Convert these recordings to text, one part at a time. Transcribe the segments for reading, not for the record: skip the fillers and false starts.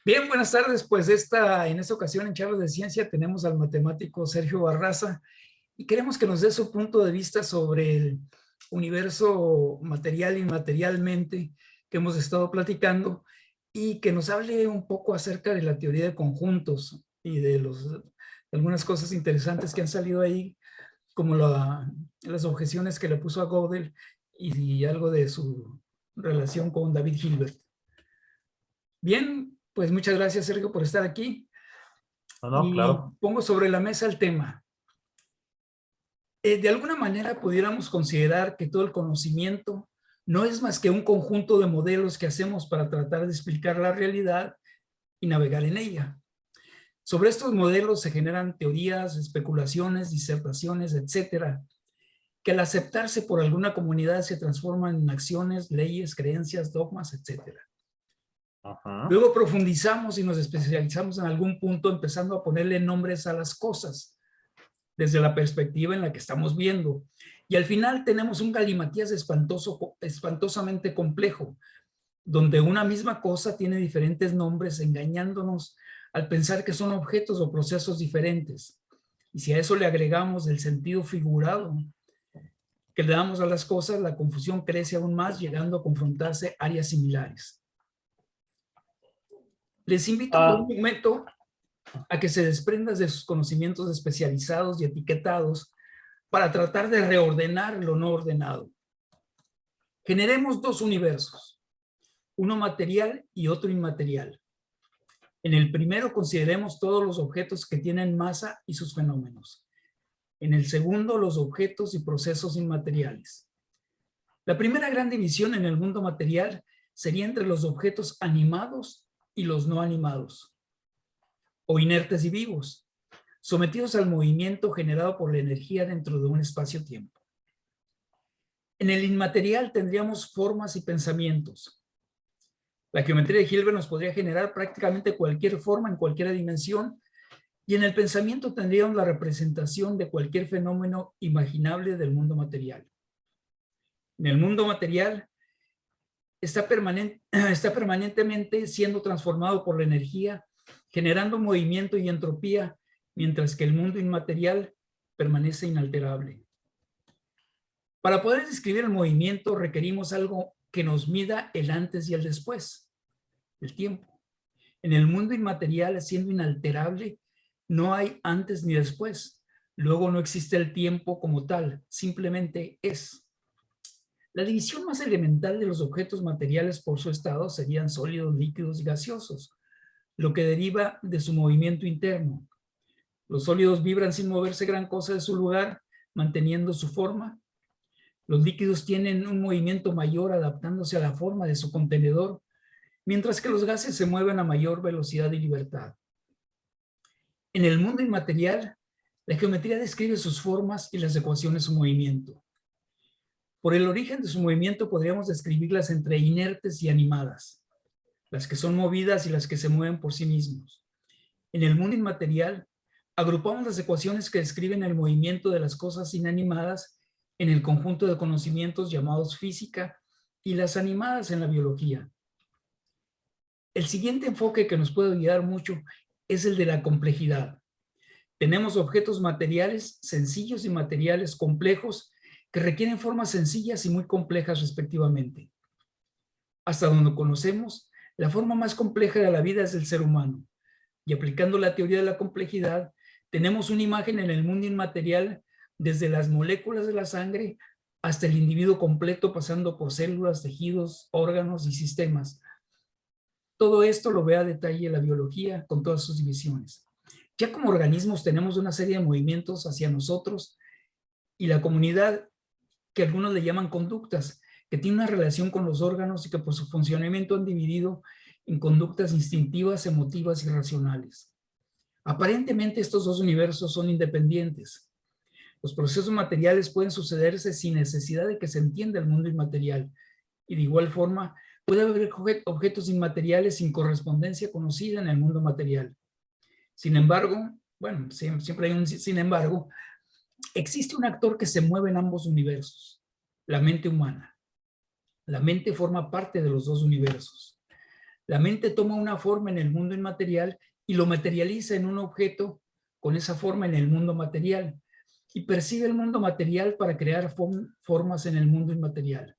Bien, buenas tardes. Pues en esta ocasión en Charlas de Ciencia tenemos al matemático Sergio Barraza y queremos que nos dé su punto de vista sobre el universo material e inmaterialmente que hemos estado platicando y que nos hable un poco acerca de la teoría de conjuntos y de algunas cosas interesantes que han salido ahí, como las objeciones que le puso a Gödel y algo de su relación con David Hilbert. Bien, pues muchas gracias, Sergio, por estar aquí. No, Y claro. pongo sobre la mesa el tema. De alguna manera pudiéramos considerar que todo el conocimiento no es más que un conjunto de modelos que hacemos para tratar de explicar la realidad y navegar en ella. Sobre estos modelos se generan teorías, especulaciones, disertaciones, etcétera, que al aceptarse por alguna comunidad se transforman en acciones, leyes, creencias, dogmas, etcétera. Ajá. Luego profundizamos y nos especializamos en algún punto, empezando a ponerle nombres a las cosas desde la perspectiva en la que estamos viendo. Y al final tenemos un galimatías espantosamente complejo, donde una misma cosa tiene diferentes nombres, engañándonos al pensar que son objetos o procesos diferentes. Y si a eso le agregamos el sentido figurado que le damos a las cosas, la confusión crece aún más, llegando a confrontarse áreas similares. Les invito por un Ah, momento a que se desprendas de sus conocimientos especializados y etiquetados para tratar de reordenar lo no ordenado. Generemos dos universos, uno material y otro inmaterial. En el primero consideremos todos los objetos que tienen masa y sus fenómenos. En el segundo, los objetos y procesos inmateriales. La primera gran división en el mundo material sería entre los objetos animados y los no animados, o inertes y vivos, sometidos al movimiento generado por la energía dentro de un espacio-tiempo. En el inmaterial tendríamos formas y pensamientos. La geometría de Hilbert nos podría generar prácticamente cualquier forma en cualquier dimensión, y en el pensamiento tendríamos la representación de cualquier fenómeno imaginable del mundo material. En el mundo material está permanentemente siendo transformado por la energía, generando movimiento y entropía, mientras que el mundo inmaterial permanece inalterable. Para poder describir el movimiento requerimos algo que nos mida el antes y el después, el tiempo. En el mundo inmaterial, siendo inalterable, no hay antes ni después. Luego no existe el tiempo como tal, simplemente es. La división más elemental de los objetos materiales por su estado serían sólidos, líquidos y gaseosos, lo que deriva de su movimiento interno. Los sólidos vibran sin moverse gran cosa de su lugar, manteniendo su forma. Los líquidos tienen un movimiento mayor adaptándose a la forma de su contenedor, mientras que los gases se mueven a mayor velocidad y libertad. En el mundo inmaterial, la geometría describe sus formas y las ecuaciones de su movimiento. Por el origen de su movimiento podríamos describirlas entre inertes y animadas, las que son movidas y las que se mueven por sí mismos. En el mundo inmaterial, agrupamos las ecuaciones que describen el movimiento de las cosas inanimadas en el conjunto de conocimientos llamados física y las animadas en la biología. El siguiente enfoque que nos puede ayudar mucho es el de la complejidad. Tenemos objetos materiales sencillos y materiales complejos que requieren formas sencillas y muy complejas respectivamente. Hasta donde conocemos, la forma más compleja de la vida es el ser humano. Y aplicando la teoría de la complejidad, tenemos una imagen en el mundo inmaterial desde las moléculas de la sangre hasta el individuo completo, pasando por células, tejidos, órganos y sistemas. Todo esto lo ve a detalle la biología con todas sus divisiones. Ya como organismos tenemos una serie de movimientos hacia nosotros y la comunidad, que algunos le llaman conductas, que tiene una relación con los órganos y que por su funcionamiento han dividido en conductas instintivas, emotivas y racionales. Aparentemente estos dos universos son independientes. Los procesos materiales pueden sucederse sin necesidad de que se entienda el mundo inmaterial, y de igual forma puede haber objetos inmateriales sin correspondencia conocida en el mundo material. Sin embargo, bueno, siempre hay un sin embargo, existe un actor que se mueve en ambos universos, la mente humana. La mente forma parte de los dos universos. La mente toma una forma en el mundo inmaterial y lo materializa en un objeto con esa forma en el mundo material y percibe el mundo material para crear formas en el mundo inmaterial.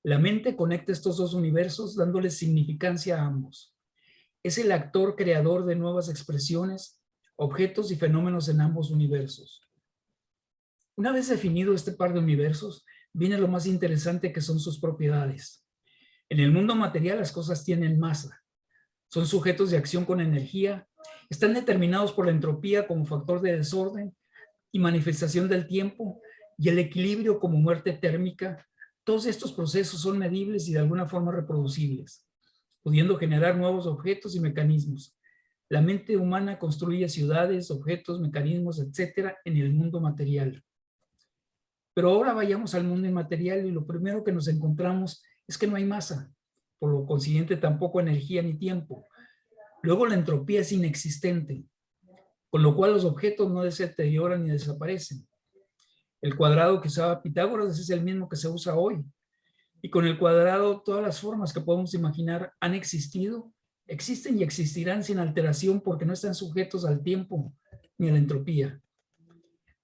La mente conecta estos dos universos dándoles significancia a ambos. Es el actor creador de nuevas expresiones, objetos y fenómenos en ambos universos. Una vez definido este par de universos, viene lo más interesante, que son sus propiedades. En el mundo material las cosas tienen masa, son sujetos de acción con energía, están determinados por la entropía como factor de desorden y manifestación del tiempo, y el equilibrio como muerte térmica. Todos estos procesos son medibles y de alguna forma reproducibles, pudiendo generar nuevos objetos y mecanismos. La mente humana construye ciudades, objetos, mecanismos, etcétera, en el mundo material. Pero ahora vayamos al mundo inmaterial y lo primero que nos encontramos es que no hay masa, por lo consiguiente tampoco energía ni tiempo. Luego la entropía es inexistente, con lo cual los objetos no se deterioran ni desaparecen. El cuadrado que usaba Pitágoras es el mismo que se usa hoy. Y con el cuadrado todas las formas que podemos imaginar han existido, existen y existirán sin alteración porque no están sujetos al tiempo ni a la entropía.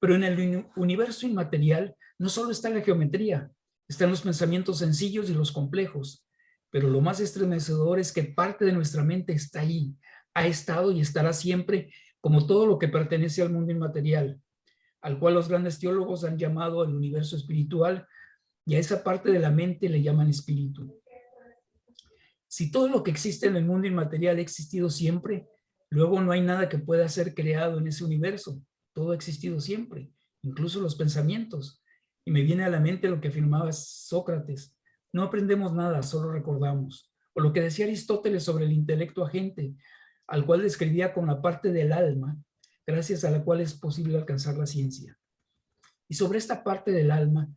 Pero en el universo inmaterial no solo está la geometría, están los pensamientos sencillos y los complejos, pero lo más estremecedor es que parte de nuestra mente está ahí, ha estado y estará siempre, como todo lo que pertenece al mundo inmaterial, al cual los grandes teólogos han llamado el universo espiritual, y a esa parte de la mente le llaman espíritu. Si todo lo que existe en el mundo inmaterial ha existido siempre, luego no hay nada que pueda ser creado en ese universo. Todo ha existido siempre, incluso los pensamientos. Y me viene a la mente lo que afirmaba Sócrates: no aprendemos nada, solo recordamos. O lo que decía Aristóteles sobre el intelecto agente, al cual describía como la parte del alma, gracias a la cual es posible alcanzar la ciencia. Y sobre esta parte del alma,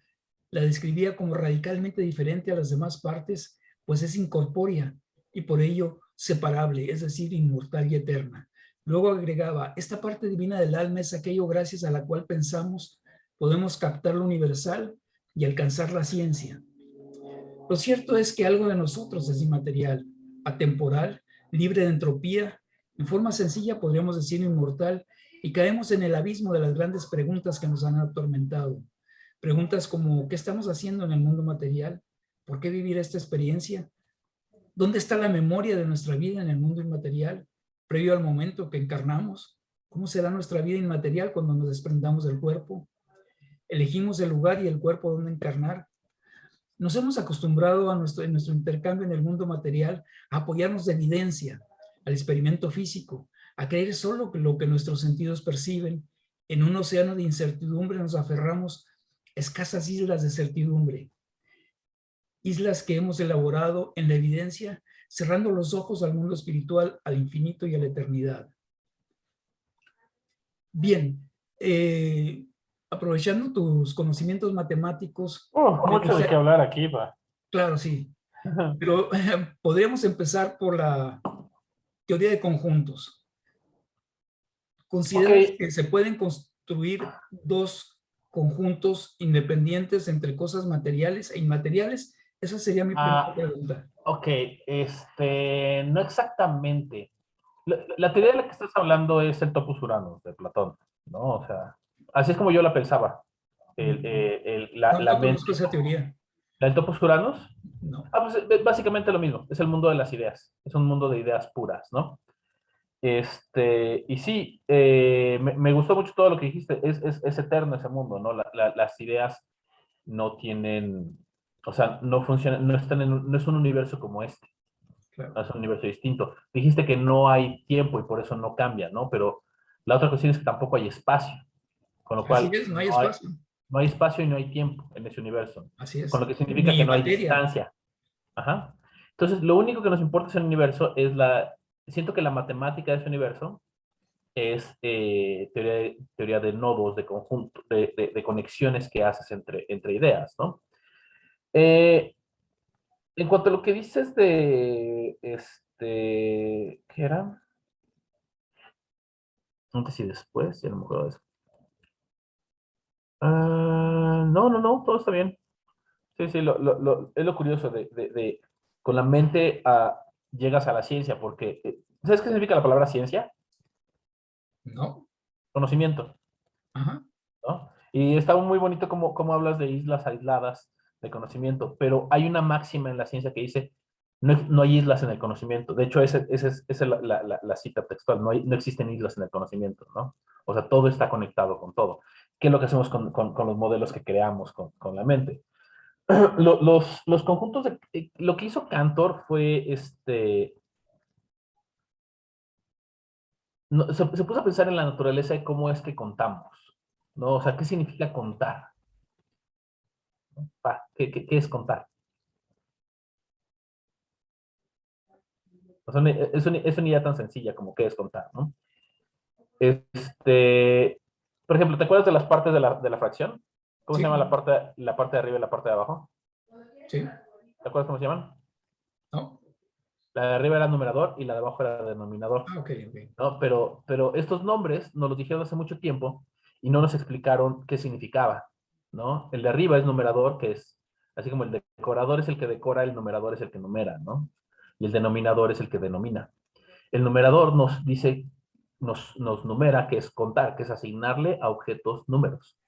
la describía como radicalmente diferente a las demás partes, pues es incorpórea y por ello separable, es decir, inmortal y eterna. Luego agregaba: esta parte divina del alma es aquello gracias a la cual pensamos, podemos captar lo universal y alcanzar la ciencia. Lo cierto es que algo de nosotros es inmaterial, atemporal, libre de entropía, en forma sencilla podríamos decir inmortal, y caemos en el abismo de las grandes preguntas que nos han atormentado. Preguntas como: ¿qué estamos haciendo en el mundo material? ¿Por qué vivir esta experiencia? ¿Dónde está la memoria de nuestra vida en el mundo inmaterial, previo al momento que encarnamos? ¿Cómo será nuestra vida inmaterial cuando nos desprendamos del cuerpo? ¿Elegimos el lugar y el cuerpo donde encarnar? Nos hemos acostumbrado en nuestro intercambio en el mundo material a apoyarnos de evidencia, al experimento físico, a creer solo lo que nuestros sentidos perciben. En un océano de incertidumbre nos aferramos a escasas islas de certidumbre, islas que hemos elaborado en la evidencia, cerrando los ojos al mundo espiritual, al infinito y a la eternidad. Bien, aprovechando tus conocimientos matemáticos, Mucho de qué hablar aquí, va. claro, sí, pero podríamos empezar por la teoría de conjuntos. ¿Consideras que se pueden construir dos conjuntos independientes entre cosas materiales e inmateriales? Esa sería mi primera pregunta. Ok, no exactamente. La teoría de la que estás hablando es el topos Uranus de Platón, ¿no? O sea, así es como yo la pensaba. No conozco esa teoría. ¿La del topos Uranus? No. Pues es básicamente lo mismo. Es el mundo de las ideas. Es un mundo de ideas puras, ¿no? Y sí, me gustó mucho todo lo que dijiste. Es eterno ese mundo, ¿no? Las ideas no tienen, o sea, no funcionan, no están no es un universo como este. Claro. No es un universo distinto. Dijiste que no hay tiempo y por eso no cambia, ¿no? Pero la otra cuestión es que tampoco hay espacio, con lo Así cual es, no hay espacio. no hay espacio y no hay tiempo en ese universo, Así con lo es. que significa que Ni no hay materia. distancia. Ajá. Entonces, lo único que nos importa en el universo es siento que la matemática de ese universo es teoría de nodos, de conjunto, de conexiones que haces entre ideas, ¿no? En cuanto a lo que dices de, ¿qué era? Antes y después, ya no me acuerdo de eso. No, todo está bien. Sí, es lo curioso con la mente llegas a la ciencia, porque, ¿sabes qué significa la palabra ciencia? ¿No? Conocimiento, Ajá. ¿no? Y está muy bonito cómo hablas de islas aisladas de conocimiento, pero hay una máxima en la ciencia que dice, no hay islas en el conocimiento. De hecho, esa es la cita textual, no existen islas en el conocimiento, ¿no? O sea, todo está conectado con todo. ¿Qué es lo que hacemos con los modelos que creamos con la mente? Los conjuntos lo que hizo Cantor fue, se puso a pensar en la naturaleza y cómo es que contamos, ¿no? O sea, ¿qué significa contar? ¿Qué es contar? O sea, es una idea tan sencilla como qué es contar, ¿no? Este, por ejemplo, ¿te acuerdas de las partes de la fracción? ¿Cómo se Sí, llama la parte de arriba y la parte de abajo? sí. ¿Te acuerdas cómo se llaman? ¿No? La de arriba era numerador y la de abajo era denominador, Ah, ok, ok. ¿no? Pero estos nombres nos los dijeron hace mucho tiempo y no nos explicaron qué significaba, ¿no? El de arriba es numerador, que es, así como el decorador es el que decora, el numerador es el que numera, ¿no? Y el denominador es el que denomina. El numerador nos dice, nos numera, que es contar, que es asignarle a objetos números,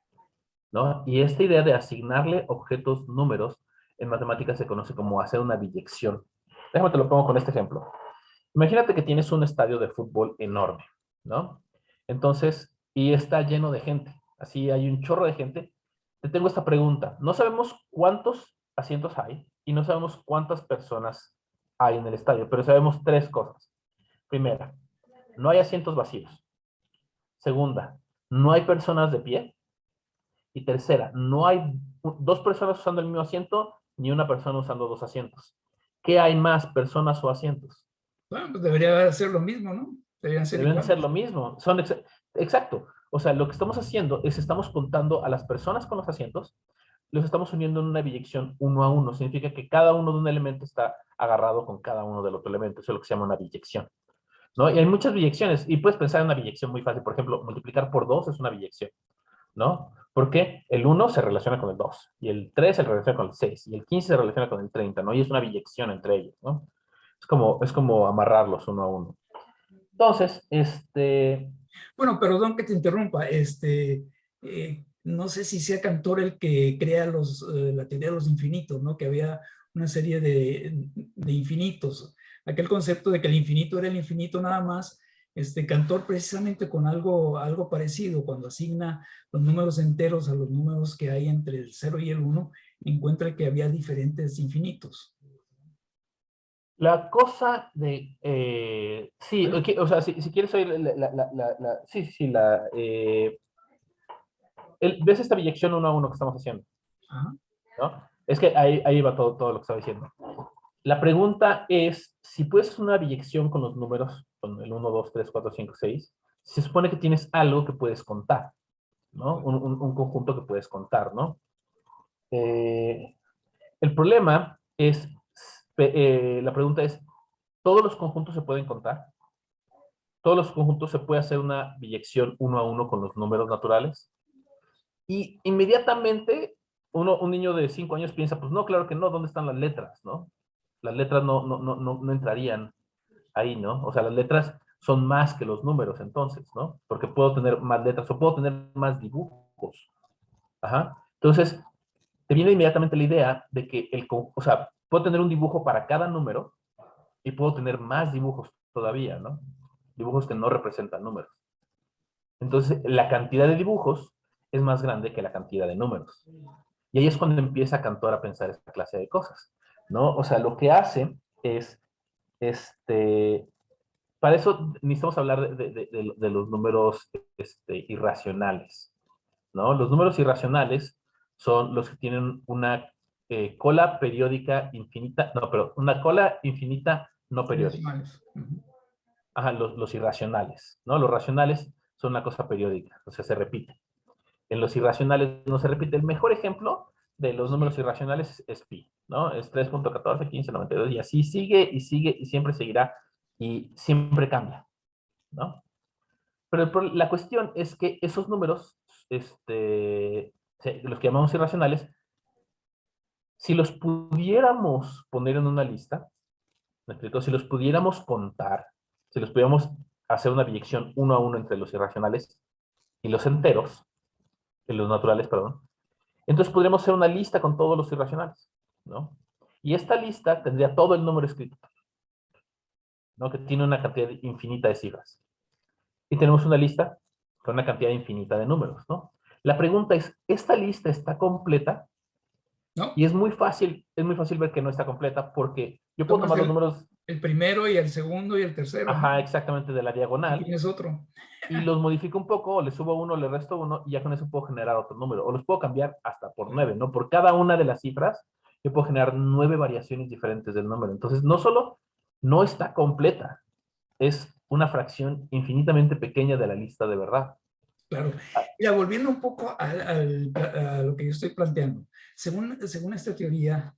¿no? Y esta idea de asignarle objetos números en matemáticas se conoce como hacer una biyección. Déjame te lo pongo con este ejemplo. Imagínate que tienes un estadio de fútbol enorme, ¿no? Entonces, y está lleno de gente. Así hay un chorro de gente. Te tengo esta pregunta. No sabemos cuántos asientos hay y no sabemos cuántas personas hay en el estadio, pero sabemos tres cosas. Primera, no hay asientos vacíos. Segunda, no hay personas de pie. Y tercera, no hay dos personas usando el mismo asiento ni una persona usando dos asientos. ¿Qué hay más, personas o asientos? Bueno, pues debería ser lo mismo, ¿no? Deberían ser Deben ser iguales. lo mismo. Exacto. O sea, lo que estamos haciendo es estamos contando a las personas con los asientos, los estamos uniendo en una biyección uno a uno. Significa que cada uno de un elemento está agarrado con cada uno del otro elemento. Eso es lo que se llama una biyección, ¿no? Y hay muchas biyecciones. Y puedes pensar en una biyección muy fácil. Por ejemplo, multiplicar por 2 es una biyección, ¿no? Porque el uno se relaciona con el 2 y el 3 se relaciona con el 6 y el 15 se relaciona con el 30, ¿no? Y es una biyección entre ellos, ¿no? Es como amarrarlos uno a uno. Entonces, Bueno, perdón que te interrumpa. No sé si sea Cantor el que crea la teoría de los infinitos, ¿no? Que había una serie de infinitos. Aquel concepto de que el infinito era el infinito nada más. Cantor precisamente con algo parecido, cuando asigna los números enteros a los números que hay entre el 0 y el 1, encuentra que había diferentes infinitos. la cosa de, sí, ¿Vale? o sea, si quieres oír, sí, sí, sí, ¿ves esta biyección uno a uno que estamos haciendo? Ajá. ¿No? Es que ahí va todo lo que estaba diciendo. La pregunta es, si puedes hacer una biyección con los números, con el uno 2 3 4 5 6 se supone que tienes algo que puedes contar, ¿no? Un conjunto que puedes contar, ¿no? Eh, el problema es, la pregunta es, ¿todos los conjuntos se pueden contar? ¿Todos los conjuntos se puede hacer una biyección uno a uno con los números naturales? Y inmediatamente un niño de 5 años piensa, pues no, claro que no, ¿dónde están las letras, no? Las letras no entrarían ahí, ¿no? O sea, las letras son más que los números entonces, ¿no? Porque puedo tener más letras o puedo tener más dibujos. Ajá. Entonces, te viene inmediatamente la idea de que o sea, puedo tener un dibujo para cada número y puedo tener más dibujos todavía, ¿no? Dibujos que no representan números. Entonces, la cantidad de dibujos es más grande que la cantidad de números. Y ahí es cuando empieza Cantor a pensar esta clase de cosas, ¿no? O sea, lo que hace es, este, para eso necesitamos hablar de los números irracionales, ¿no? Los números irracionales son los que tienen una cola periódica infinita, no, pero una cola infinita no Sí, periódica. decimales. Ujú. Ajá, los irracionales, ¿no? Los racionales son una cosa periódica, o sea, se repite. En los irracionales no se repite. El mejor ejemplo de los números irracionales es pi, ¿no? Es 3.14, 15, 92, y así sigue y sigue y siempre seguirá y siempre cambia, ¿no? Pero la cuestión es que esos números, los que llamamos irracionales, si los pudiéramos poner en una lista, ¿Me explico? Si los pudiéramos contar, si los pudiéramos hacer una biyección uno a uno entre los irracionales y los enteros, y los naturales, perdón, entonces podríamos hacer una lista con todos los irracionales, ¿no? Y esta lista tendría todo el número escrito, ¿no? Que tiene una cantidad infinita de cifras. Y tenemos una lista con una cantidad infinita de números, ¿no? La pregunta es, ¿esta lista está completa? ¿no? Y es muy fácil ver que no está completa porque yo puedo Tomas tomar los números, el primero y el segundo y el tercero, ¿no? ajá, exactamente de la Y diagonal, tienes otro. y los modifico un poco, o le subo uno, le resto uno, y ya con eso puedo generar otro número. O los puedo cambiar hasta por 9, ¿no? Por cada una de las cifras, yo puedo generar 9 variaciones diferentes del número. Entonces, no solo no está completa, es una fracción infinitamente pequeña de la lista de verdad. Claro. Ya volviendo un poco a lo que yo estoy planteando. Según esta teoría,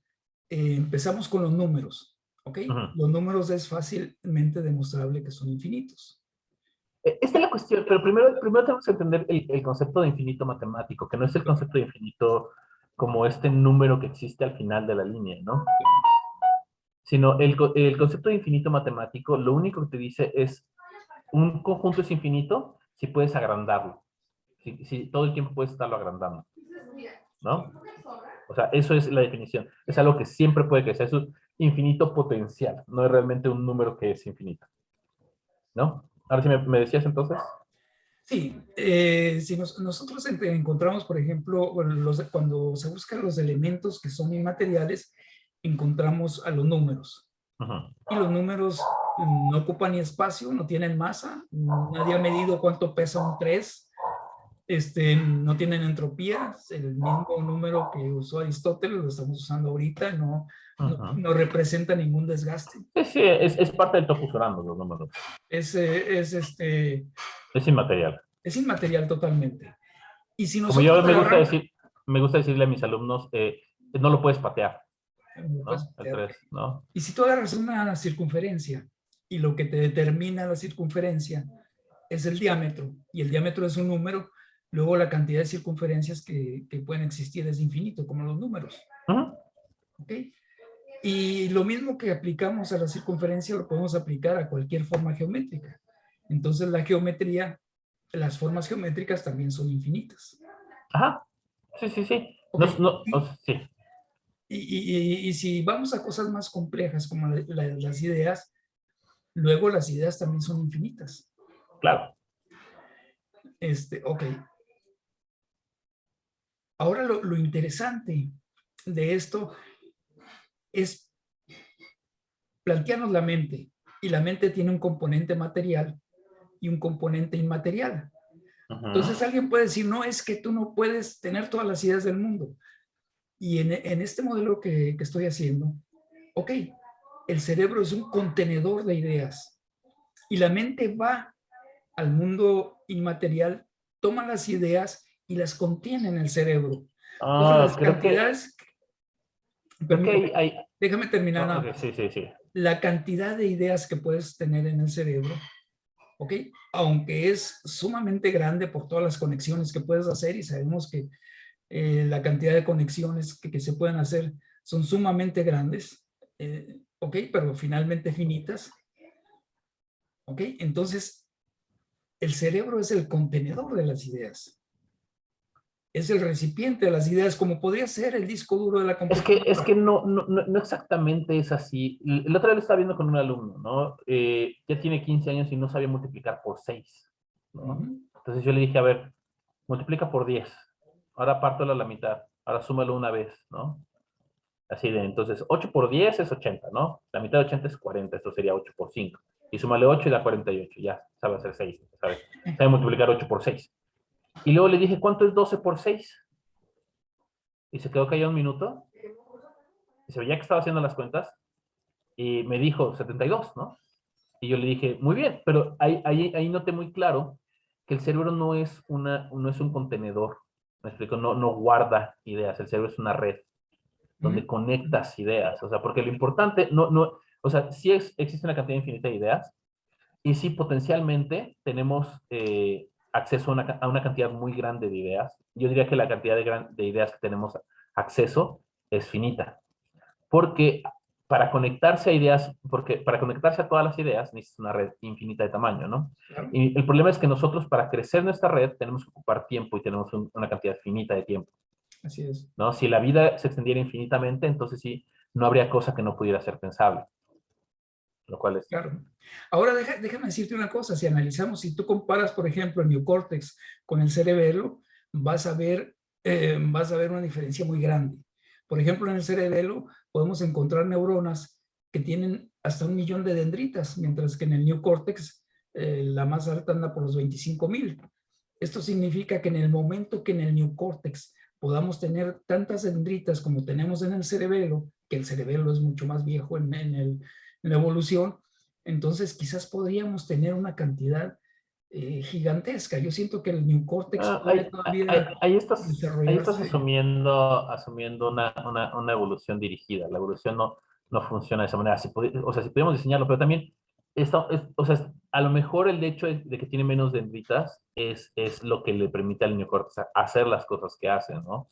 empezamos con los números, ¿ok? Ujú. Los números es fácilmente demostrable que son infinitos. Esta es la cuestión, pero primero tenemos que entender el concepto de infinito matemático, que no es el concepto de infinito como este número que existe al final de la línea, ¿no? Sino el concepto de infinito matemático, lo único que te dice es un conjunto es infinito si puedes agrandarlo, si todo el tiempo puedes estarlo agrandando, ¿no? O sea, eso es la definición. Es algo que siempre puede crecer, es un infinito potencial, no es realmente un número que es infinito, ¿no? Ahora sí me decías entonces. Sí, si nosotros encontramos, por ejemplo, bueno, cuando se buscan los elementos que son inmateriales, encontramos a los números. Ujú. Y los números no ocupan ni espacio, no tienen masa, nadie ha medido cuánto pesa un 3, no tienen entropía, el mismo número que usó Aristóteles lo estamos usando ahorita, Ujú. no representa ningún desgaste. Sí, sí, es parte del topos urano, los números. Es, es, este, Es inmaterial. es inmaterial totalmente. Y si Como nosotros yo agarramos, me gusta decirle a mis alumnos, no lo puedes patear, pues, ¿no? El 3, ¿no? y si tú agarras una circunferencia y lo que te determina la circunferencia es el diámetro, y el diámetro es un número, luego la cantidad de circunferencias que pueden existir es infinito, como los números. Ujú. ¿Ok? Y lo mismo que aplicamos a la circunferencia lo podemos aplicar a cualquier forma geométrica. Entonces la geometría, las formas geométricas también son infinitas. Ajá. Sí, sí, sí. ¿Ok? No, no, sí, Y si vamos a cosas más complejas como las ideas, luego las ideas también son infinitas. claro. Ok. Ahora lo interesante de esto es plantearnos la mente. Y la mente tiene un componente material y un componente inmaterial. Ujú. Entonces alguien puede decir, no, es que tú no puedes tener todas las ideas del mundo. Y en este modelo que estoy haciendo, ok, el cerebro es un contenedor de ideas y la mente va al mundo inmaterial, toma las ideas y las contiene en el cerebro. Todas Ah, las cantidades, creo que permíteme, hay, déjame terminar no, nada ok, más. sí, sí, sí. La cantidad de ideas que puedes tener en el cerebro, ¿ok? Aunque es sumamente grande por todas las conexiones que puedes hacer y sabemos que la cantidad de conexiones que se pueden hacer son sumamente grandes, ¿ok? Pero finalmente finitas, ¿ok? Entonces, el cerebro es el contenedor de las ideas, es el recipiente de las ideas, como podría ser el disco duro de la Es que computadora. no exactamente es así. El otro día lo estaba viendo con un alumno, ¿no? Ya tiene 15 años y no sabía multiplicar por 6, Uh ¿no? -huh. Entonces yo le dije, a ver, multiplica por 10. Ahora pártelo a la mitad. Ahora súmalo una vez, ¿no? Así de, entonces, 8 por 10 es 80, ¿no? La mitad de 80 es 40, esto sería 8 por 5. Y súmale 8 y da 48, ya sabe hacer 6, ¿sabes? Sabe multiplicar 8 por 6. Y luego le dije, ¿cuánto es 12 por 6? Y se quedó callado un minuto. Y se veía que estaba haciendo las cuentas. Y me dijo 72, ¿no? Y yo le dije, muy bien, pero ahí noté muy claro que el cerebro no es un contenedor. Me explico, no guarda ideas. El cerebro es una red Uh donde -huh. conectas ideas. O sea, porque lo importante, o sea, sí existe una cantidad infinita de ideas y sí potencialmente tenemos acceso a una cantidad muy grande de ideas. Yo diría que la cantidad de ideas que tenemos acceso es finita. Porque para conectarse a ideas, porque para conectarse a todas las ideas necesitas una red infinita de tamaño, ¿no? Claro, Y el problema es que nosotros para crecer nuestra red tenemos que ocupar tiempo y tenemos una cantidad finita de tiempo, así es. ¿no? Si la vida se extendiera infinitamente, entonces sí, no habría cosa que no pudiera ser pensable, lo cual es... Claro. Ahora déjame decirte una cosa, si analizamos, si tú comparas, por ejemplo, el neocórtex con el cerebelo, vas a ver una diferencia muy grande. Por ejemplo, en el cerebelo podemos encontrar neuronas que tienen hasta 1 millón de dendritas, mientras que en el neocórtex la más alta anda por los 25.000. Esto significa que en el momento que en el neocórtex podamos tener tantas dendritas como tenemos en el cerebelo, que el cerebelo es mucho más viejo en la evolución, entonces quizás podríamos tener una cantidad gigantesca. Yo siento que el neocórtex Ah, puede todavía ahí estás desarrollarse. asumiendo una evolución dirigida. La evolución no funciona de esa manera. O sea, si pudiéramos diseñarlo, pero también, o sea, a lo mejor el hecho de que tiene menos dendritas es lo que le permite al neocórtex hacer las cosas que hace, ¿no?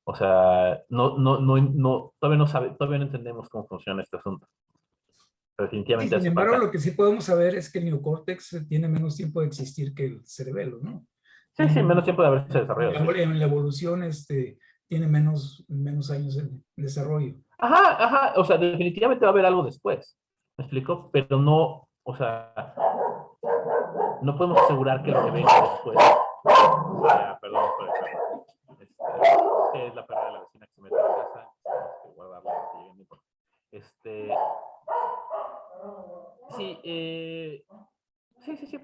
O sea, todavía no entendemos cómo funciona este asunto. Pero Sí, definitivamente sin hace embargo, falta. lo que sí podemos saber es que el neocórtex tiene menos tiempo de existir que el cerebelo, ¿no? Sí, Tiene sí, menos tiempo de haberse desarrollado, sí. en la evolución tiene menos años en desarrollo. Ajá, ajá, o sea, definitivamente va a haber algo después, ¿me explico? Pero no, o sea, no podemos asegurar que lo que venga después, perdón por el perro, que es la perra de la vecina que se mete a la casa, tenemos que guardarla para que llegue mi perro. Sí, sí,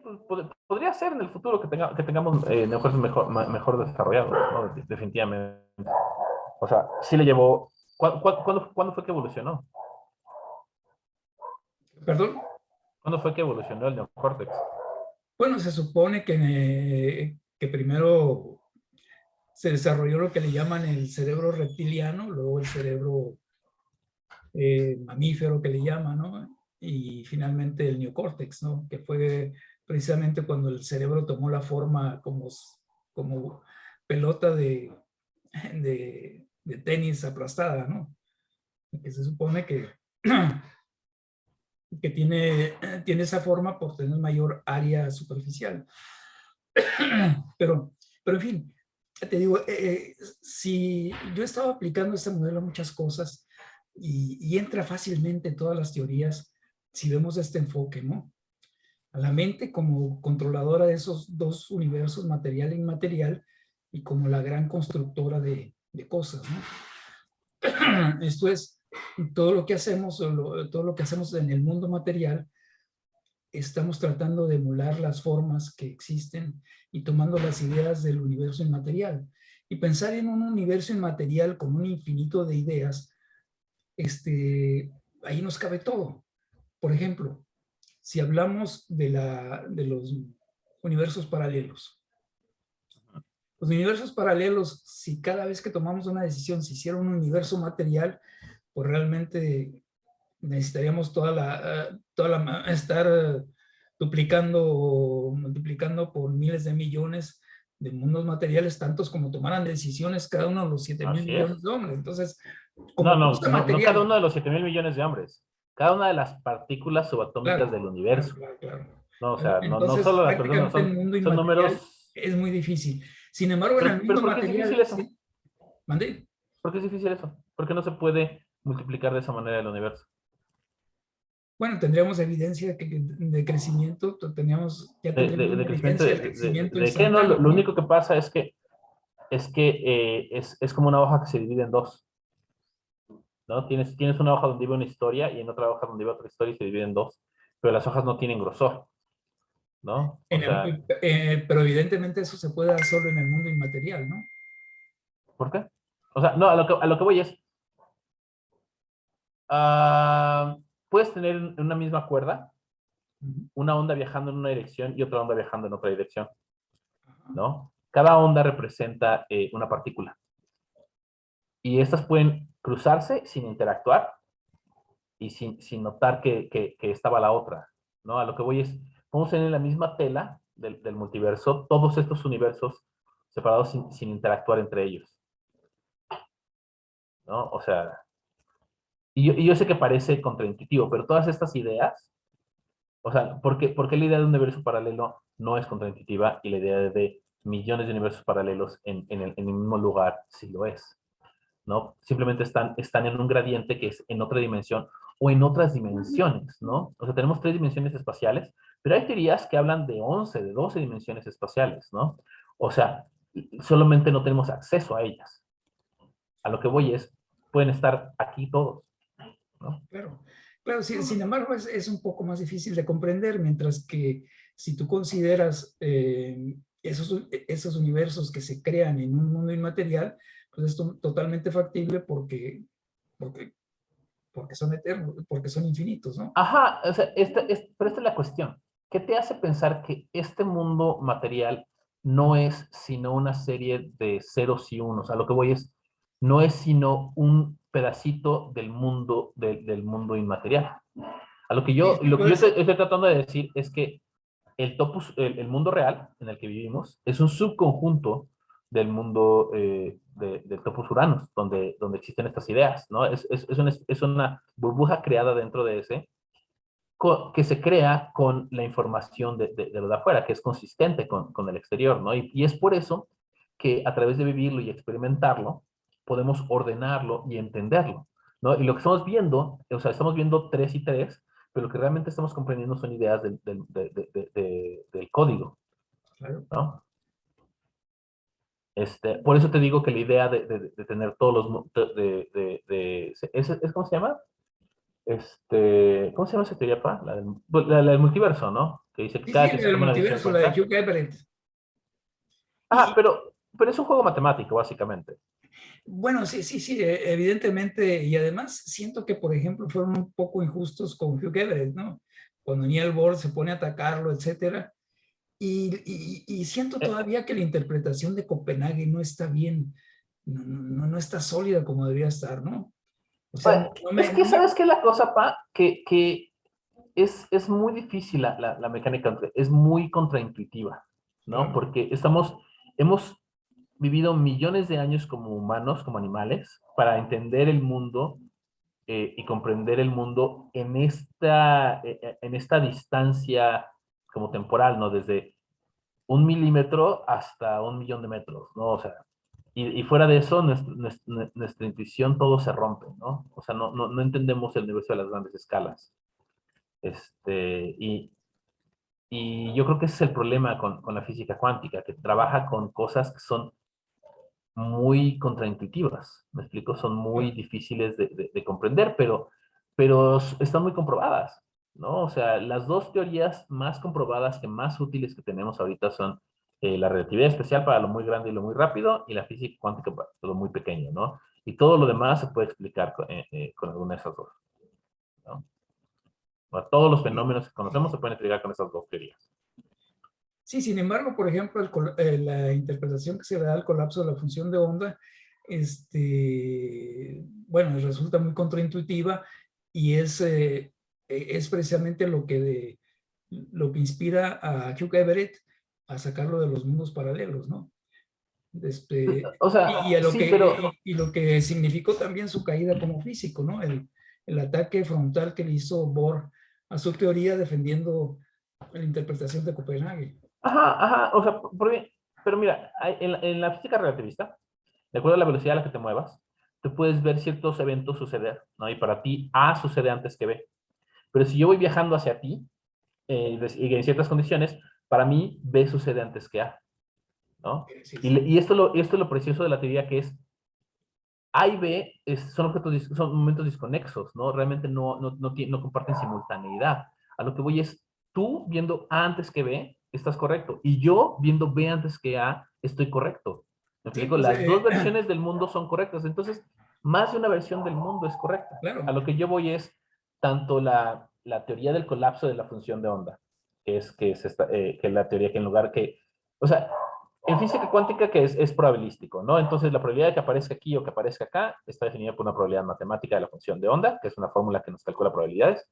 podría ser en el futuro que tengamos neocortes mejor desarrollados, ¿no? Definitivamente. O sea, sí le llevó, ¿cuándo fue que evolucionó? ¿Perdón? ¿Cuándo fue que evolucionó el neocórtex? Bueno, se supone que primero se desarrolló lo que le llaman el cerebro reptiliano, luego el cerebro mamífero que le llaman, ¿no? Y finalmente el neocórtex, ¿no? Que fue precisamente cuando el cerebro tomó la forma como pelota de tenis aplastada, ¿no? Que se supone que tiene esa forma por tener mayor área superficial. Pero, pero en fin, te digo, si yo estaba aplicando este modelo a muchas cosas y entra fácilmente en todas las teorías si vemos este enfoque, ¿no? A la mente como controladora de esos dos universos, material e inmaterial, y como la gran constructora de cosas, ¿no? Esto es, todo lo que hacemos en el mundo material estamos tratando de emular las formas que existen y tomando las ideas del universo inmaterial. Y pensar en un universo inmaterial con un infinito de ideas, ahí nos cabe todo. Por ejemplo, si hablamos de los universos paralelos. Los universos paralelos, si cada vez que tomamos una decisión se hiciera un universo material, pues realmente necesitaríamos estar duplicando o multiplicando por miles de millones de mundos materiales, tantos como tomaran decisiones cada uno de los 7.000 Así es. millones de hombres. Entonces, No, como no, cosa no, no cada material, uno de los 7.000 millones de hombres. Cada una de las partículas subatómicas claro, del claro, universo. claro, claro. No, o sea, no Entonces, solo las personas, prácticamente el mundo son inmaterial números. es muy difícil. Sin embargo, en el Pero mundo ¿por qué es difícil material, eso? sí, ¿mandé? ¿Por qué es difícil eso? ¿Por qué no se puede multiplicar de esa manera el universo? Bueno, tendríamos evidencia de crecimiento, ya tendríamos De una crecimiento, evidencia del crecimiento ¿de qué no? instantáneo, Lo ¿no? único que pasa es como una hoja que se divide en dos, ¿no? Tienes una hoja donde iba una historia y en otra hoja donde iba otra historia y se divide en dos, pero las hojas no tienen grosor, ¿no? O sea, Pero evidentemente eso se puede dar solo en el mundo inmaterial, ¿no? ¿por qué? O sea, no, a lo que voy es, ah, puedes tener en una misma cuerda Ujú. una onda viajando en una dirección y otra onda viajando en otra dirección, ¿no? Cada onda representa una partícula y estas pueden cruzarse sin interactuar y sin notar que estaba la otra, ¿no? A lo que voy es, podemos tener en la misma tela del multiverso todos estos universos separados sin interactuar entre ellos, ¿no? O sea, y yo sé que parece contraintuitivo, pero todas estas ideas, o sea, ¿por qué la idea de un universo paralelo no es contraintuitiva y la idea de millones de universos paralelos en el mismo lugar sí lo es? ¿No? Simplemente están en un gradiente que es en otra dimensión o en otras dimensiones, ¿no? O sea, tenemos 3 dimensiones espaciales, pero hay teorías que hablan de 11, de 12 dimensiones espaciales, ¿no? O sea, solamente no tenemos acceso a ellas. A lo que voy es, pueden estar aquí todos, ¿no? Claro, claro, sin embargo es un poco más difícil de comprender, mientras que si tú consideras esos universos que se crean en un mundo inmaterial, pues es totalmente factible porque, porque son eternos, porque son infinitos, ¿no? Ajá, o sea, pero esta es la cuestión. ¿Qué te hace pensar que este mundo material no es sino una serie de ceros y unos? A lo que voy es, no es sino un pedacito del mundo inmaterial. A lo que Sí, yo, sí, lo que yo pues, estoy tratando de decir es que el mundo real en el que vivimos es un subconjunto del mundo del topos Uranus, donde existen estas ideas, ¿no? Es una burbuja creada dentro de ese, que se crea con la información de lo de afuera, que es consistente con el exterior, ¿no? Y es por eso que a través de vivirlo y experimentarlo, podemos ordenarlo y entenderlo, ¿no? Y lo que estamos viendo, o sea, estamos viendo 3 y 3, pero lo que realmente estamos comprendiendo son ideas del código, claro. ¿no? Por eso te digo que la idea de tener todos los... ¿cómo se llama? ¿Cómo se llama esa teoría, pa? La del multiverso, ¿no? Que dice que Sí, sí, cada que la se del toma una decisión multiverso, la de cuenta. Hugh Everett. Ah, Y pero es un juego matemático, básicamente. bueno, sí, sí, sí, evidentemente, y además siento que, por ejemplo, fueron un poco injustos con Hugh Everett, ¿no? Cuando Niall Bohr se pone a atacarlo, etcétera. Y siento Eh, todavía que la interpretación de Copenhague no está bien, no está sólida como debería estar, ¿no? O sea, Bueno, es que, ¿sabes qué es la cosa, pa? Que es muy difícil la mecánica, es muy contraintuitiva, ¿no? claro, Porque hemos vivido millones de años como humanos, como animales, para entender el mundo y comprender el mundo en esta distancia como temporal, ¿no? Desde 1 milímetro hasta 1 millón de metros, ¿no? O sea, y fuera de eso, nuestra intuición todo se rompe, ¿no? O sea, no entendemos el universo de las grandes escalas. Y yo creo que ese es el problema con la física cuántica, que trabaja con cosas que son muy contraintuitivas, me explico, son muy claro. difíciles de comprender, pero están muy comprobadas, ¿no? O sea, las dos teorías más comprobadas, que más útiles que tenemos ahorita son la relatividad especial para lo muy grande y lo muy rápido, y la física cuántica para lo muy pequeño, ¿no? Y todo lo demás se puede explicar con alguna de esas dos, ¿no? O sea, todos los Sí, fenómenos que conocemos se pueden explicar con esas dos teorías. sí, sin embargo, por ejemplo, la interpretación que se le da al colapso de la función de onda, bueno, resulta muy contraintuitiva y es precisamente lo que inspira a Hugh Everett a sacarlo de los mundos paralelos, ¿no? O sea, Y sí, pero y lo que significó también su caída como físico, ¿no? El ataque frontal que le hizo Bohr a su teoría defendiendo la interpretación de Copenhague. ajá, ajá, o sea, pero mira, en la física relativista, de acuerdo a la velocidad a la que te muevas, tú puedes ver ciertos eventos suceder, ¿no? Y para ti A sucede antes que B. Pero si yo voy viajando hacia ti, y en ciertas condiciones, para mí B sucede antes que A, ¿no? Sí, Y, sí. esto es lo precioso de la teoría, que es A y B son son momentos desconexos, ¿no? Realmente no comparten simultaneidad. A lo que voy es, tú viendo A antes que B, estás correcto. Y yo viendo B antes que A, estoy correcto. ¿Me Sí, explico? pues Las dos versiones del mundo son correctas. Entonces, más de una versión del mundo es correcta. A claro. lo que yo voy es tanto la teoría del colapso de la función de onda, que es la teoría que en lugar que, o sea, en física cuántica que es probabilístico, ¿no? Entonces la probabilidad de que aparezca aquí o que aparezca acá está definida por una probabilidad matemática de la función de onda, que es una fórmula que nos calcula probabilidades.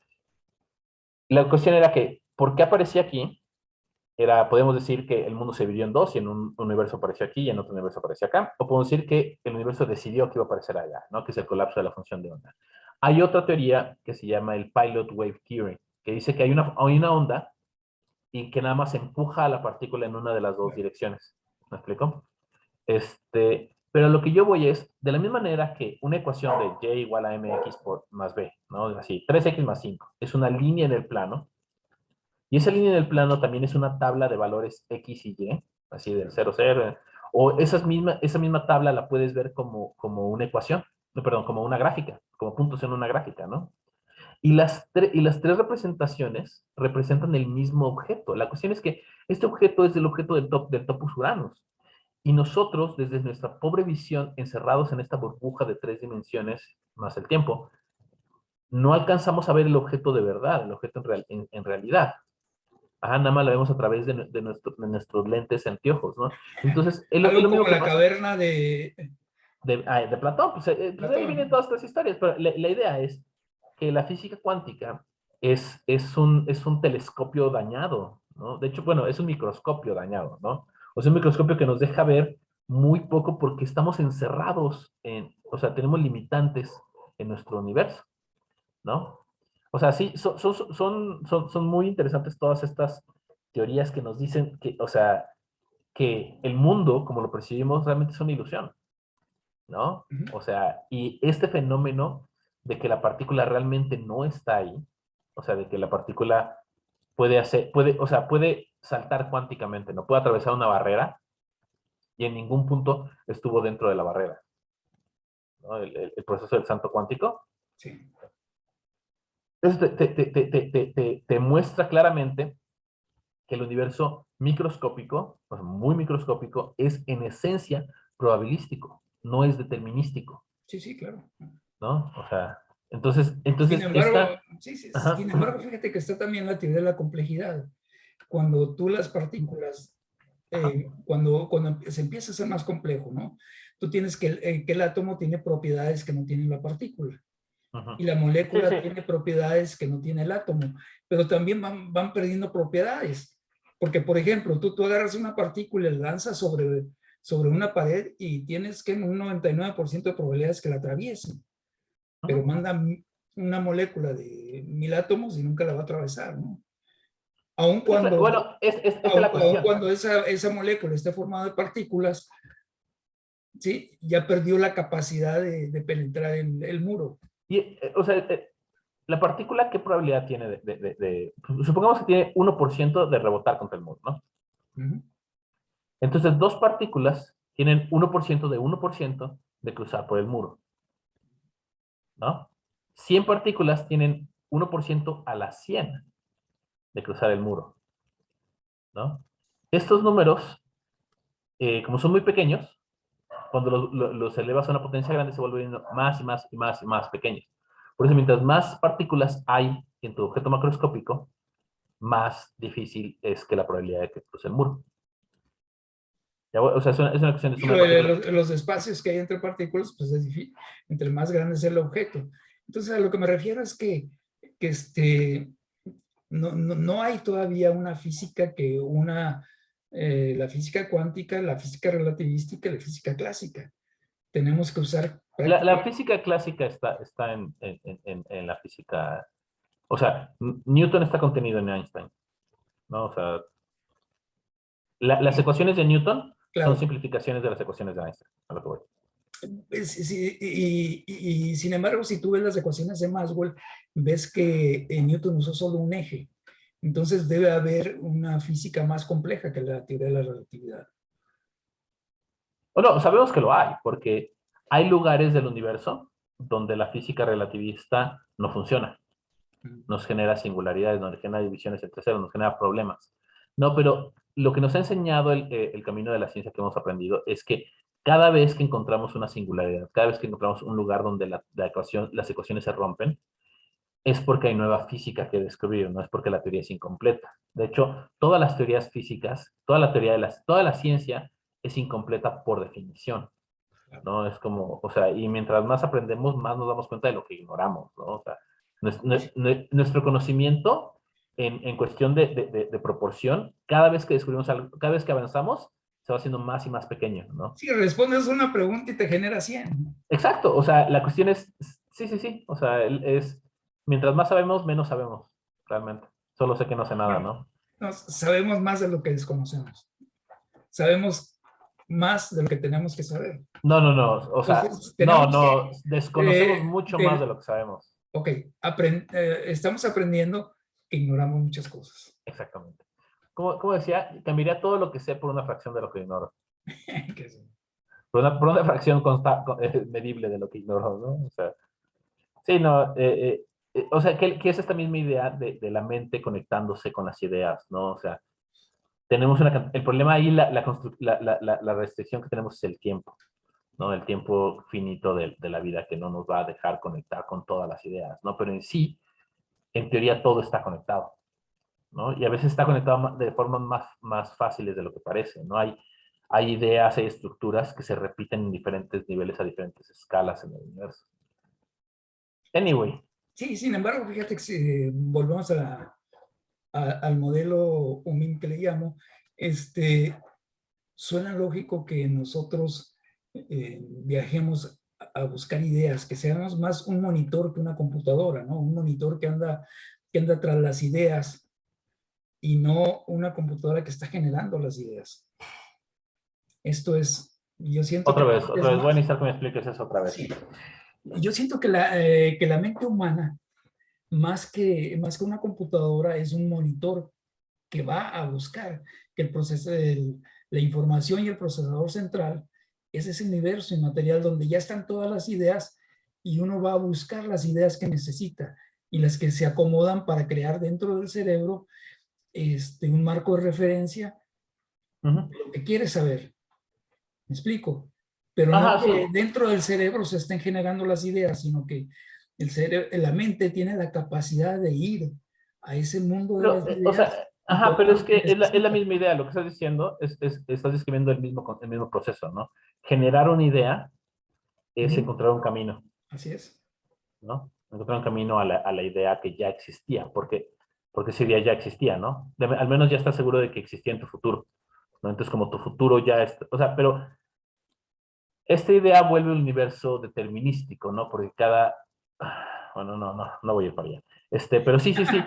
La cuestión era que, ¿por qué aparecía aquí? Podemos decir que el mundo se dividió en dos y en un universo apareció aquí y en otro universo apareció acá, o podemos decir que el universo decidió que iba a aparecer allá, ¿no? Que es el colapso de la función de onda. Hay otra teoría que se llama el Pilot Wave Theory, que dice que hay una onda y que nada más empuja a la partícula en una de las dos direcciones. ¿Me explico? Pero lo que yo voy es, de la misma manera que una ecuación de y igual a mx por más b, ¿no? Así, 3x más 5, es una línea en el plano, y esa línea en el plano también es una tabla de valores x y y, así del 0, 0, o esa misma tabla la puedes ver como una ecuación, no, perdón, como una gráfica, como puntos en una gráfica, ¿no? Y las tres representaciones representan el mismo objeto. La cuestión es que este objeto es el objeto del Topos Uranus. Y nosotros, desde nuestra pobre visión, encerrados en esta burbuja de 3 dimensiones más el tiempo, no alcanzamos a ver el objeto de verdad, el objeto en realidad. Ajá, nada más lo vemos a través de nuestros lentes anteojos, ¿no? Entonces, es Algo lo mismo como que la pasa caverna de de Platón. Pues ahí vienen Platón. todas estas historias, pero la idea es que la física cuántica es un telescopio dañado, ¿no? De hecho, bueno, es un microscopio dañado, ¿no? O sea, un microscopio que nos deja ver muy poco porque estamos encerrados o sea, tenemos limitantes en nuestro universo, ¿no? O sea, sí, son muy interesantes todas estas teorías que nos dicen que, o sea, que el mundo, como lo percibimos, realmente es una ilusión, ¿no? Ujú. O sea, y este fenómeno de que la partícula realmente no está ahí, o sea, de que la partícula o sea, puede saltar cuánticamente, no puede atravesar una barrera y en ningún punto estuvo dentro de la barrera, ¿no? El proceso del salto cuántico. Sí. Eso te muestra claramente que el universo microscópico, o sea, muy microscópico, es en esencia probabilístico, no es determinístico, Sí, sí, claro. ¿no? O sea, entonces, Sin entonces embargo, esta, sí, sí, ajá, sin embargo, fíjate que está también la teoría de la complejidad. Cuando tú las partículas, ajá, cuando se empieza a ser más complejo, ¿no? Tú tienes que el átomo tiene propiedades que no tiene la partícula ajá. y la Sí, molécula sí. tiene propiedades que no tiene el átomo, pero también van perdiendo propiedades. Porque, por ejemplo, tú agarras una partícula y la lanzas sobre una pared y tienes que un 99% de probabilidades que la atraviesen, pero Ajá. manda una molécula de 1000 átomos y nunca la va a atravesar, ¿no? Aun Sí, claro. cuando, Bueno, esta es aun, la aun cuestión. cuando esa molécula esté formada de partículas, ¿sí? Ya perdió la capacidad de penetrar el muro. Y, o sea, la partícula, ¿qué probabilidad tiene supongamos que tiene 1% de rebotar contra el muro, ¿no? Ujú. Entonces, dos partículas tienen 1% de 1% de cruzar por el muro, ¿no? 100 partículas tienen 1% a las 100 de cruzar el muro, ¿no? Estos números, como son muy pequeños, cuando los elevas a una potencia grande, se vuelven más y más y más y más pequeños. Por eso, mientras más partículas hay en tu objeto macroscópico, más difícil es que la probabilidad de que cruce el muro. O sea, es una cuestión de Y suma de partículas. los espacios que hay entre partículas, pues es difícil, entre más grande es el objeto. Entonces, a lo que me refiero es que no hay todavía una física la física cuántica, la física relativística y la física clásica. Tenemos que usar La prácticamente. física clásica está en la física. O sea, Newton está contenido en Einstein, ¿no? O sea, las ecuaciones de Newton son Claro. simplificaciones de las ecuaciones de Einstein, a lo que voy. Sí, y sin embargo, si tú ves las ecuaciones de Maxwell, ves que Newton usó solo un eje. Entonces debe haber una física más compleja que la teoría de la relatividad. O no, sabemos que lo hay, porque hay lugares del universo donde la física relativista no funciona. Nos genera singularidades, nos genera divisiones entre ceros, nos genera problemas. No, pero lo que nos ha enseñado el camino de la ciencia que hemos aprendido es que cada vez que encontramos una singularidad, cada vez que encontramos un lugar donde las ecuaciones se rompen, es porque hay nueva física que descubrir, no es porque la teoría es incompleta. De hecho, todas las teorías físicas, toda la ciencia es incompleta por definición, ¿no? Es como, o sea, y mientras más aprendemos, más nos damos cuenta de lo que ignoramos, ¿no? O sea, nuestro conocimiento en cuestión de proporción, cada vez que descubrimos algo, cada vez que avanzamos, se va haciendo más y más pequeño, ¿no? Si respondes una pregunta y te genera 100. Exacto, o sea, la cuestión es, Sí, sí, sí. O sea, mientras más sabemos, menos sabemos, realmente. Solo sé que no sé nada, Bueno, ¿no? sabemos más de lo que desconocemos. Sabemos más de lo que tenemos que saber. No, no, no. O sea, Entonces, no, tenemos no. que, Desconocemos mucho más de lo que sabemos. ok, estamos aprendiendo que ignoramos muchas cosas. Exactamente. Como decía, cambiaría todo lo que sé por una fracción de lo que ignoro. Que sí. Por una fracción medible de lo que ignoro, ¿no? O sea, sí, no. O sea, que es esta misma idea de la mente conectándose con las ideas, ¿no? O sea, tenemos el problema ahí, la restricción que tenemos es el tiempo, ¿no? El tiempo finito de la vida que no nos va a dejar conectar con todas las ideas, ¿no? Pero en sí, en teoría, todo está conectado, ¿no? Y a veces está conectado de formas más fáciles de lo que parece, ¿no? Hay ideas, hay estructuras que se repiten en diferentes niveles a diferentes escalas en el universo. Anyway. Sí, sin embargo, fíjate que si volvemos al modelo UMIM que le llamo, suena lógico que nosotros viajemos a buscar ideas, que seamos más un monitor que una computadora, ¿no? Un monitor que anda tras las ideas y no una computadora que está generando las ideas. Esto es, yo siento que Otra es vez, voy a más, necesitar que me expliques eso otra vez. sí, yo siento que la mente humana, más que una computadora, es un monitor que va a buscar que el proceso de la información y el procesador central es ese universo inmaterial donde ya están todas las ideas y uno va a buscar las ideas que necesita y las que se acomodan para crear dentro del cerebro un marco de referencia, Ujú. lo que quiere saber. ¿Me explico? Pero no Ajá, que sí. dentro del cerebro se estén generando las ideas, sino que la mente tiene la capacidad de ir a ese mundo de Pero, las o ideas sea, y ajá, tomar pero es lo que que es la necesita. misma idea. Lo que estás diciendo estás describiendo el mismo proceso, ¿no? Generar una idea es Ujú. encontrar un camino, Así es. ¿no? Encontrar un camino a la idea que ya existía, porque esa idea ya existía, ¿no? Al menos ya estás seguro de que existía en tu futuro, ¿no? Entonces, como tu futuro ya está, o sea, pero esta idea vuelve un universo determinístico, ¿no? Porque bueno, no voy a ir para allá. Pero sí, sí, sí,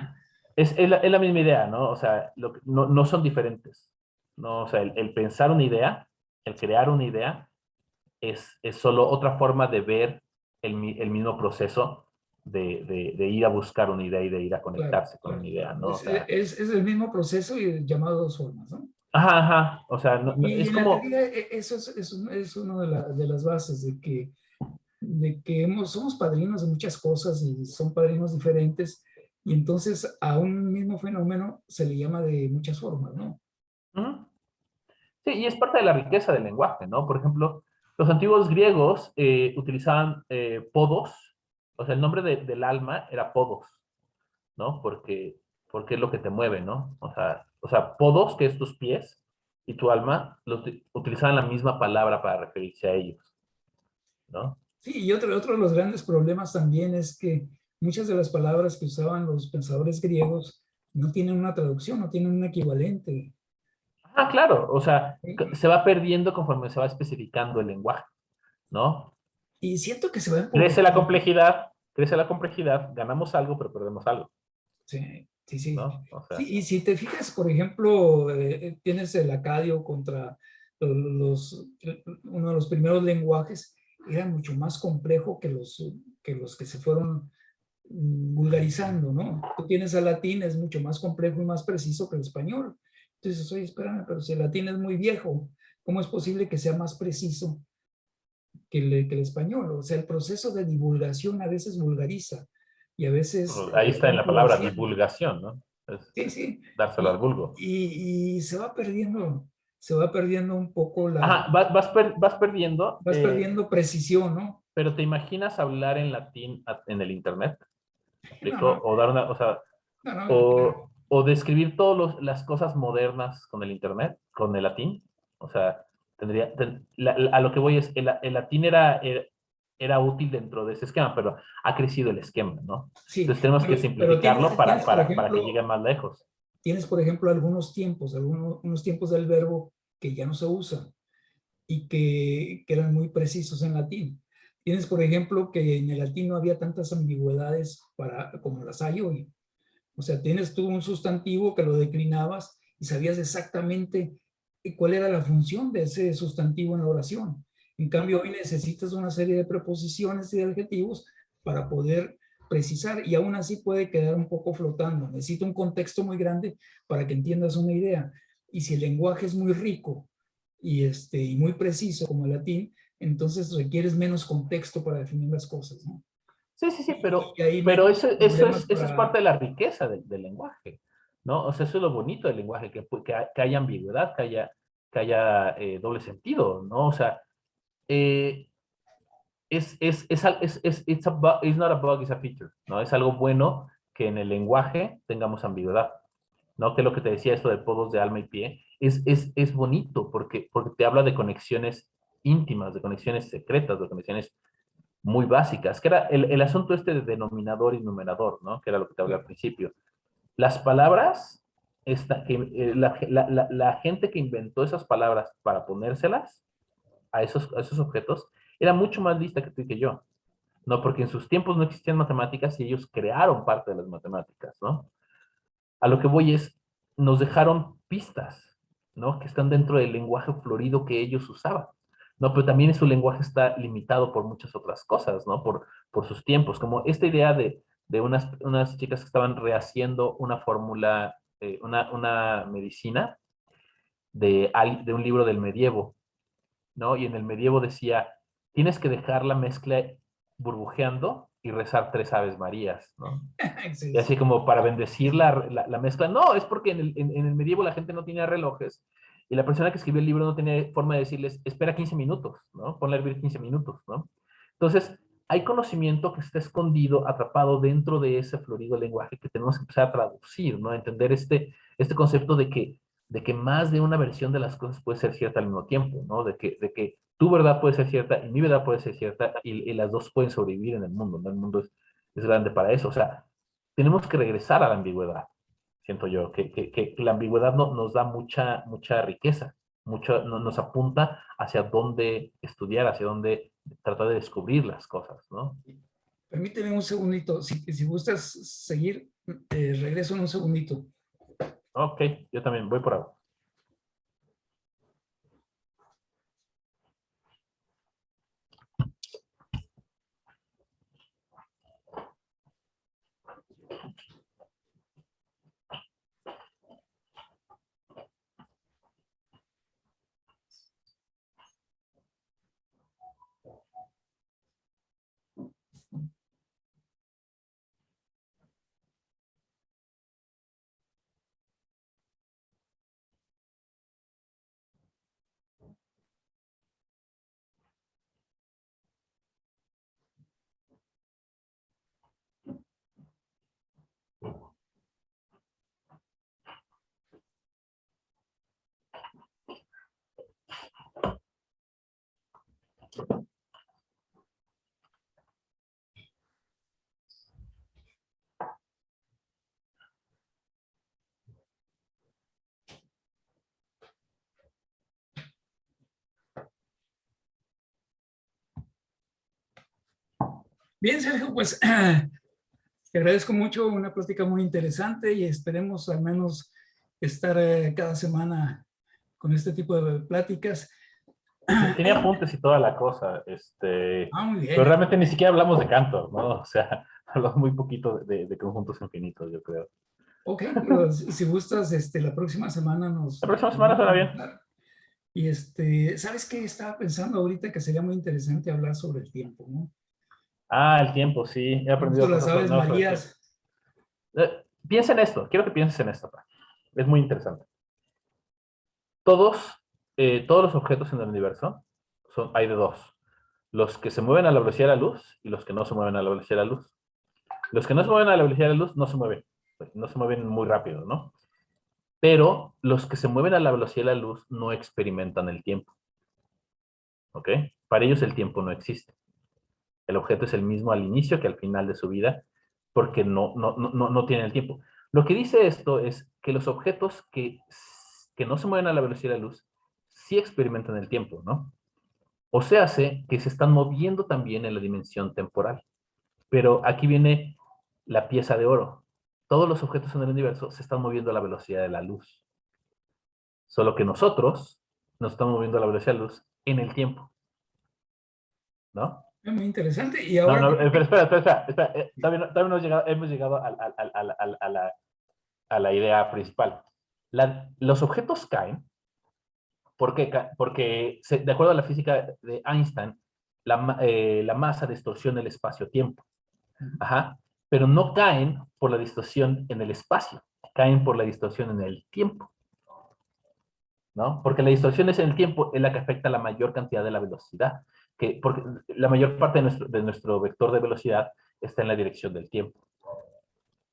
es la misma idea, ¿no? O sea, no son diferentes, ¿no? O sea, el pensar una idea, el crear una idea, es solo otra forma de ver el mismo proceso de ir a buscar una idea y de ir a Claro, conectarse con una claro, idea, claro. ¿no? O sea, Es el mismo proceso y llamado de dos formas, ¿no? ajá, ajá, o sea, Y es en la como, teoría eso es una de las bases de que somos padrinos de muchas cosas y son padrinos diferentes y entonces a un mismo fenómeno se le llama de muchas formas, ¿no? ujú. Sí, y es parte de la riqueza del lenguaje, ¿no? Por ejemplo, los antiguos griegos utilizaban podos, o sea, el nombre del alma era podos, ¿no? Porque es lo que te mueve, ¿no? O sea, podos, que es tus pies, y tu alma, utilizaban la misma palabra para referirse a ellos, ¿no? Sí, y otro de los grandes problemas también es que muchas de las palabras que usaban los pensadores griegos no tienen una traducción, no tienen un equivalente. Ah, claro, o sea, se va perdiendo conforme se va especificando el lenguaje, ¿no? Y siento que se va Crece la empobreciendo. complejidad, crece la complejidad, ganamos algo, pero perdemos algo, Sí, sí, sí. ¿no? O sea, Sí, y si te fijas, por ejemplo, tienes el acadio contra uno de los primeros lenguajes, era mucho más complejo que los que se fueron vulgarizando, ¿no? Tú tienes al latín, es mucho más complejo y más preciso que el español. Entonces, oye, espérame, pero si el latín es muy viejo, ¿cómo es posible que sea más preciso que el español? O sea, el proceso de divulgación a veces vulgariza y a veces pues, ahí está va en la palabra empobreciendo. divulgación, ¿no? Sí, Es sí. dárselo al Y, vulgo. y se va perdiendo un poco Ajá, vas perdiendo, vas perdiendo precisión, ¿no? pero ¿te imaginas hablar en latín en el internet? ¿Me No, explico? no, O dar una, o sea, no, no, o describir todas las cosas modernas con el internet, con el latín. O sea, a lo que voy es, el latín era útil dentro de ese esquema, pero ha crecido el esquema, ¿no? sí, Entonces tenemos que pero simplificarlo para que llegue ejemplo, más lejos. algunos tiempos del verbo que ya no se usan y que eran muy precisos en latín. Tienes, por ejemplo, que en el latín no había tantas ambigüedades como las hay hoy. O sea, tienes tú un sustantivo que lo declinabas y sabías exactamente cuál era la función de ese sustantivo en la oración. En cambio, hoy necesitas una serie de preposiciones y de adjetivos para poder precisar, y aún así puede quedar un poco flotando. Necesita un contexto muy grande para que entiendas una idea. Y si el lenguaje es muy rico y muy preciso como el latín, entonces requieres menos contexto para definir las cosas, ¿no? Sí, sí, sí, Y hay pero menos problemas eso es para... parte de la riqueza del lenguaje, ¿no? O sea, eso es lo bonito del lenguaje, que haya ambigüedad, que haya doble sentido, ¿no? O sea, eh, it's not a bug, it's a feature, ¿no? Es algo bueno que en el lenguaje tengamos ambigüedad, ¿no? Que es lo que te decía esto de podos de alma y pie, es bonito porque te habla de conexiones íntimas, de conexiones secretas, de conexiones muy básicas, que era el asunto este de denominador y numerador, ¿no? Que era lo que te hablé al principio. Las palabras, la gente que inventó esas palabras para ponérselas a esos objetos, era mucho más lista que tú y que yo, ¿no? Porque en sus tiempos no existían matemáticas y ellos crearon parte de las matemáticas, ¿no? A lo que voy es, nos dejaron pistas, ¿no? Que están dentro del lenguaje florido que ellos usaban, ¿no? Pero también su lenguaje está limitado por muchas otras cosas, ¿no? Por sus tiempos, como esta idea de unas chicas que estaban rehaciendo una fórmula, una medicina de un libro del medievo, ¿no? Y en el medievo decía, tienes que dejar la mezcla burbujeando y rezar 3 Aves Marías, ¿no? Y Sí, así sí. como para bendecir la mezcla. No, es porque en el medievo la gente no tenía relojes y la persona que escribió el libro no tenía forma de decirles, espera 15 minutos, ¿no? Ponle a hervir 15 minutos, ¿no? Entonces, hay conocimiento que está escondido, atrapado dentro de ese florido lenguaje que tenemos que empezar a traducir, ¿no? Entender este concepto de que más de una versión de las cosas puede ser cierta al mismo tiempo, ¿no? De que tu verdad puede ser cierta y mi verdad puede ser cierta y las dos pueden sobrevivir en el mundo, ¿no? El mundo es grande para eso. O sea, tenemos que regresar a la ambigüedad, siento yo, que la ambigüedad nos da mucha riqueza, nos apunta hacia dónde estudiar, hacia dónde tratar de descubrir las cosas, ¿no? Permíteme un segundito. Si gustas seguir, regreso en un segundito. Ok, yo también voy por ahí. Bien, Sergio, pues te agradezco mucho, una plática muy interesante y esperemos al menos estar cada semana con este tipo de pláticas. Tenía apuntes y toda la cosa, Muy pero bien. realmente ni siquiera hablamos de Cantor, ¿no? O sea, hablamos muy poquito de conjuntos infinitos, yo creo. Ok, pero si gustas, la próxima semana La nos próxima semana volvemos suena a bien. juntar. Y ¿sabes qué? Estaba pensando ahorita que sería muy interesante hablar sobre el tiempo, ¿no? Ah, el tiempo, sí. He Justo aprendido las cosas Aves nuevas sobre el tiempo. Marías. Piensa en esto, quiero que pienses en esto. Es muy interesante. Todos, todos los objetos en el universo hay de dos. Los que se mueven a la velocidad de la luz y los que no se mueven a la velocidad de la luz. Los que no se mueven a la velocidad de la luz no se mueven muy rápido, ¿no? Pero los que se mueven a la velocidad de la luz no experimentan el tiempo, ¿ok? Para ellos el tiempo no existe. El objeto es el mismo al inicio que al final de su vida porque no tiene el tiempo. Lo que dice esto es que los objetos que no se mueven a la velocidad de la luz sí experimentan el tiempo, ¿no? O se hace que se están moviendo también en la dimensión temporal. Pero aquí viene la pieza de oro. Todos los objetos en el universo se están moviendo a la velocidad de la luz. Solo que nosotros nos estamos moviendo a la velocidad de la luz en el tiempo, ¿no? Es muy interesante. Y No, ahora, no, pero espera. Todavía no hemos llegado a la idea principal. Los objetos caen porque de acuerdo a la física de Einstein, la masa distorsiona el espacio-tiempo. Ajá. Pero no caen por la distorsión en el espacio, caen por la distorsión en el tiempo, ¿no? Porque la distorsión es en el tiempo, es la que afecta la mayor cantidad de la velocidad, porque la mayor parte de nuestro vector de velocidad está en la dirección del tiempo.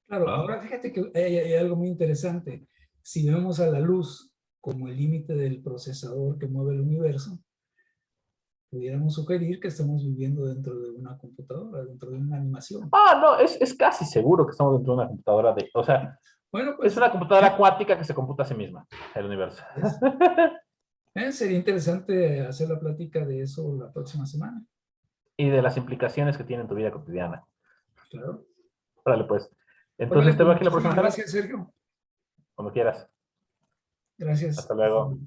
claro, ahora fíjate que hay algo muy interesante. Si vemos a la luz como el límite del procesador que mueve el universo, pudiéramos sugerir que estamos viviendo dentro de una computadora, dentro de una animación. Ah, no, es casi seguro que estamos dentro de una computadora o sea, Bueno, es pues una computadora cuántica que se computa a sí misma, el universo. sería interesante hacer la plática de eso la próxima semana. Y de las implicaciones que tiene en tu vida cotidiana. Claro. Órale, pues. Órale, Entonces, ¿te pues veo aquí la próxima muchísimas semana? gracias, Sergio. Cuando quieras. Gracias. Hasta luego.